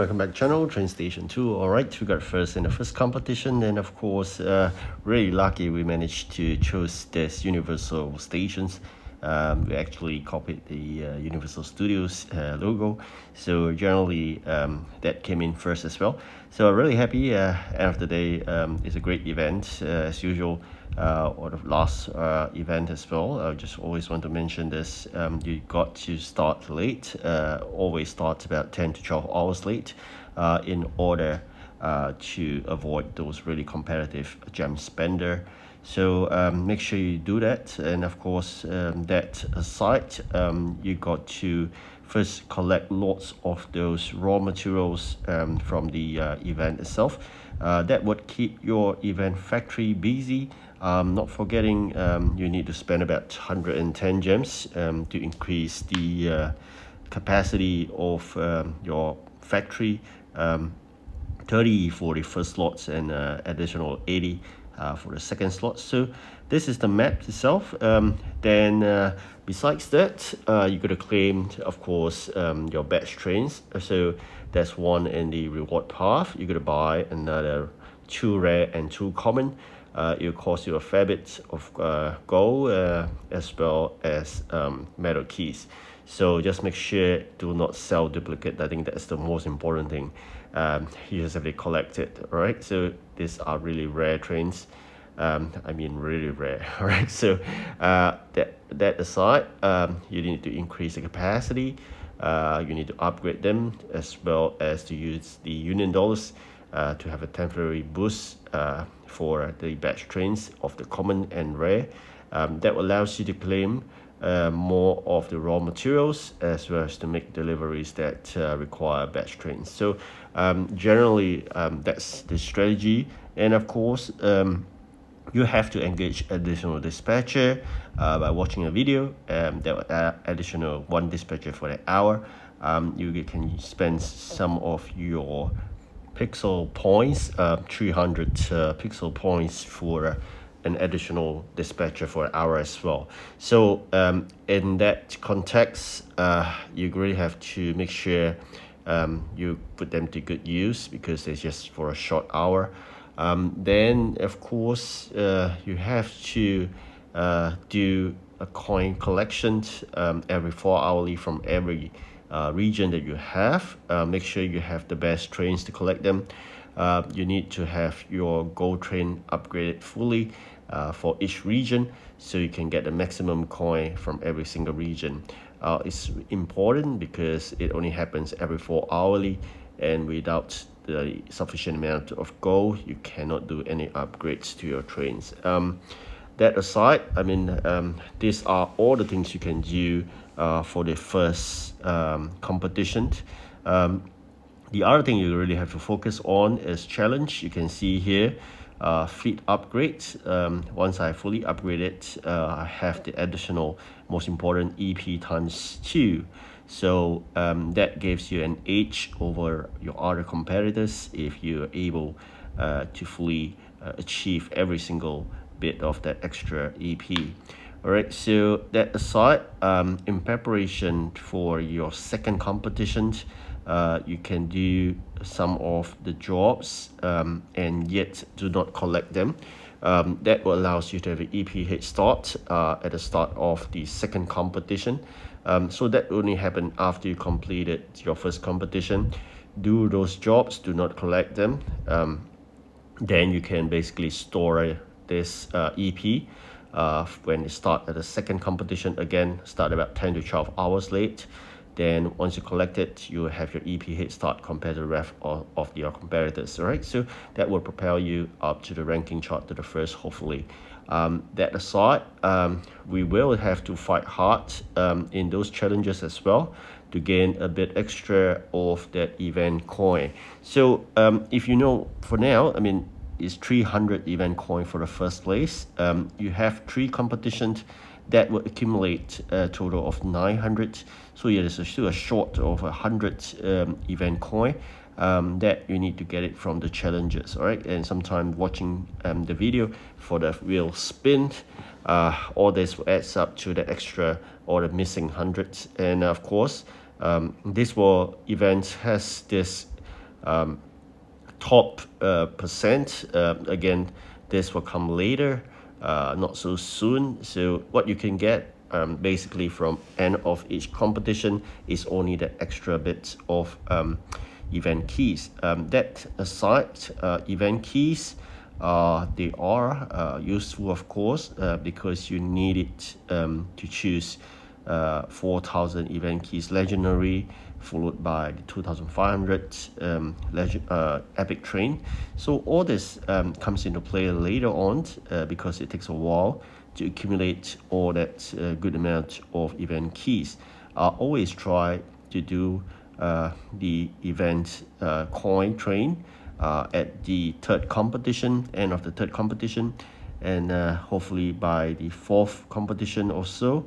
welcome back to channel TrainStation2. Alright, we got first in the first competition, and of course really lucky we managed to choose this Universal stations. We actually copied the Universal Studios logo, so generally that came in first as well. So really happy. End of the day, it's a great event as usual. Or the last event as well. I just always want to mention this. You got to start late. Always start about 10 to 12 hours late in order to avoid those really competitive gem spender. So make sure you do that. And of course, that aside, you got to first collect lots of those raw materials from the event itself. That would keep your event factory busy. Not forgetting, you need to spend about 110 gems to increase the capacity of your factory. 30 for the first slots and additional 80 for the second slot. So this is the map itself. Then besides that, you got to claim, of course, your batch trains. So that's one in the reward path. You got to buy another 2 rare and 2 common. It will cost you a fair bit of gold as well as metal keys. So just make sure do not sell duplicate. I think that's the most important thing. You just have to collect it, right? So these are really rare trains. I mean really rare, right? So that aside, you need to increase the capacity. You need to upgrade them as well as to use the Union dollars to have a temporary boost for the batch trains of the common and rare. That allows you to claim more of the raw materials as well as to make deliveries that require batch trains. So generally that's the strategy. And of course you have to engage additional dispatcher by watching a video. That will add additional 1 dispatcher for an hour. You can spend some of your pixel points, 300 pixel points for an additional dispatcher for an hour as well. So in that context, you really have to make sure you put them to good use because it's just for a short hour. Then of course you have to do a coin collection every 4 hourly from every region that you have. Make sure you have the best trains to collect them. You need to have your gold train upgraded fully for each region so you can get the maximum coin from every single region. It's important because it only happens every 4 hourly, and without the sufficient amount of gold you cannot do any upgrades to your trains. That aside, I mean these are all the things you can do for the first competition. The other thing you really have to focus on is challenge. You can see here fleet upgrades. Once I fully upgraded, I have the additional most important EP times 2. So that gives you an edge over your other competitors if you're able to fully achieve every single bit of that extra EP. Alright, so that aside, in preparation for your second competition, you can do some of the jobs and yet do not collect them. That will allow you to have an EP head start at the start of the second competition. So that only happen after you completed your first competition. Do those jobs, do not collect them. Then you can basically store this EP when you start at the second competition. Again, start about 10 to 12 hours late. Then once you collect it, you have your EP head start compared to the rest of your competitors, right? So that will propel you up to the ranking chart to the first, hopefully. That aside, we will have to fight hard in those challenges as well to gain a bit extra of that event coin. So if you know, for now, I mean, it's 300 event coin for the first place. You have 3 competitions that will accumulate a total of 900. So yeah, there's still a short of 100 event coin that you need to get it from the challenges. All right, and sometimes watching the video for the wheel spin, all this adds up to the extra or the missing hundreds. And of course this event has this top percent. Again, this will come later, not so soon. So what you can get basically from end of each competition is only the extra bit of event keys. That aside, event keys, they are useful, of course, because you need it to choose 4,000 event keys legendary, followed by the 2,500 epic train. So all this comes into play later on because it takes a while to accumulate all that good amount of event keys. Always try to do the event coin train at the third competition, end of the third competition, and hopefully by the fourth competition or so,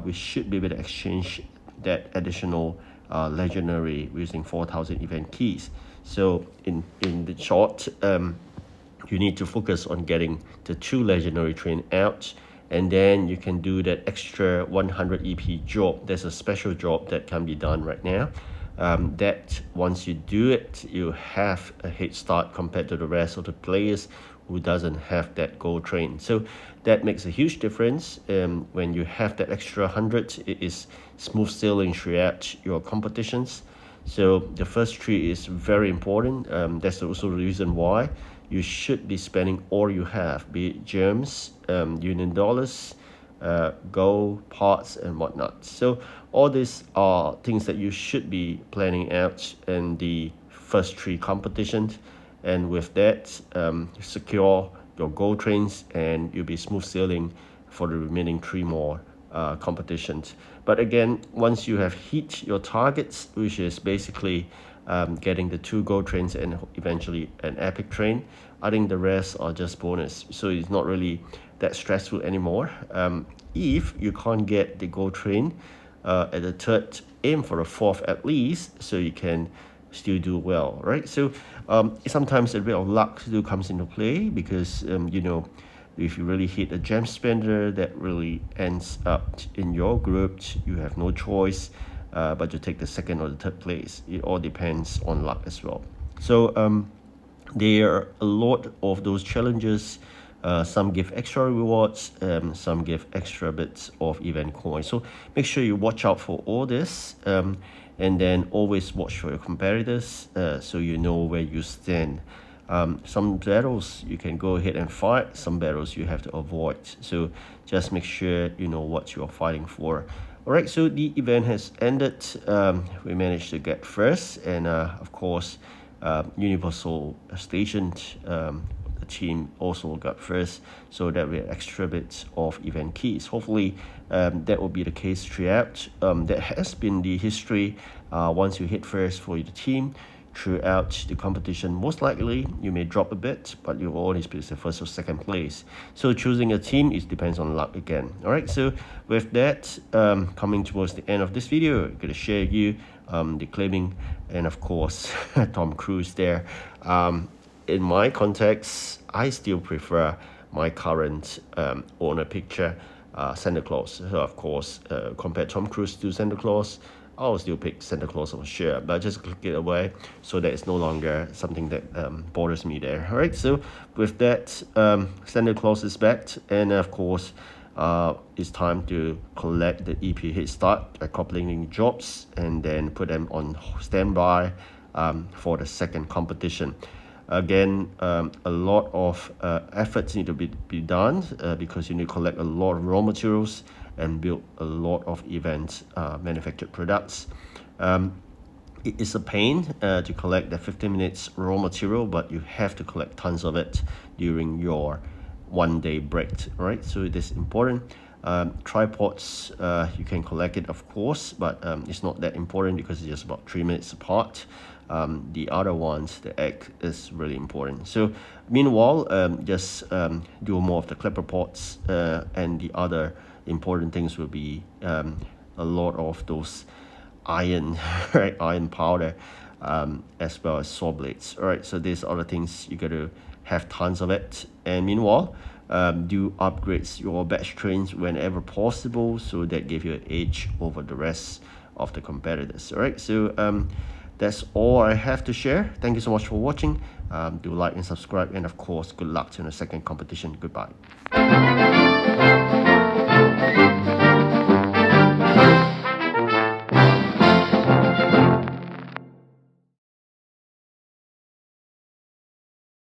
we should be able to exchange that additional legendary using 4,000 event keys. So in the short, you need to focus on getting the 2 legendary train out, and then you can do that extra 100 EP job. There's a special job that can be done right now. That once you do it, you have a head start compared to the rest of the players who doesn't have that gold train. So that makes a huge difference. When you have that extra 100, it is smooth sailing throughout your competitions. So the first 3 is very important. That's also the reason why you should be spending all you have, be it gems, union dollars, gold, parts, and whatnot. So all these are things that you should be planning out in the first 3 competitions, and with that, secure your gold trains and you'll be smooth sailing for the remaining 3 more competitions. But again, once you have hit your targets, which is basically getting the 2 gold trains and eventually an epic train, I think the rest are just bonus. So it's not really that stressful anymore. If you can't get the gold train at the third, aim for the fourth at least, so you can still do well, right? So sometimes a bit of luck still comes into play because you know, if you really hit a gem spender that really ends up in your group, you have no choice but to take the second or the third place. It all depends on luck as well. So there are a lot of those challenges. Some give extra rewards, some give extra bits of event coins. So make sure you watch out for all this, and then always watch for your competitors so you know where you stand. Some battles you can go ahead and fight, some battles you have to avoid. So just make sure you know what you're fighting for. Alright, so the event has ended. We managed to get first, and of course, Universal Station, the team also got first, so that we had extra bits of event keys. Hopefully, that will be the case throughout. That has been the history. Once you hit first for the team, throughout the competition, most likely you may drop a bit, but you will always be the first or second place. So choosing a team, it depends on luck again. All right, so with that, coming towards the end of this video, I'm going to share you the claiming, and of course Tom Cruise there. In my context, I still prefer my current owner picture, Santa Claus. So of course, compare Tom Cruise to Santa Claus, I'll still pick Santa Claus for sure, but just click it away so that it's no longer something that bothers me there. All right, so with that, Santa Claus is back, and of course, it's time to collect the EP head start by completing jobs and then put them on standby for the second competition. Again, a lot of efforts need to be done because you need to collect a lot of raw materials and build a lot of event manufactured products. It is a pain to collect the 15 minutes raw material, but you have to collect tons of it during your 1 day break, right? So it is important. Tripods, you can collect it of course, but it's not that important because it's just about 3 minutes apart. The other ones, the egg is really important. So meanwhile, just do more of the clipper pots, and the other important things will be a lot of those iron, right? Iron powder, as well as saw blades. All right, so these are the things you got to have tons of it. And meanwhile, do upgrades your batch trains whenever possible, so that give you an edge over the rest of the competitors. All right, so That's all I have to share. Thank you so much for watching. Do like and subscribe, and of course, good luck to the second competition. Goodbye.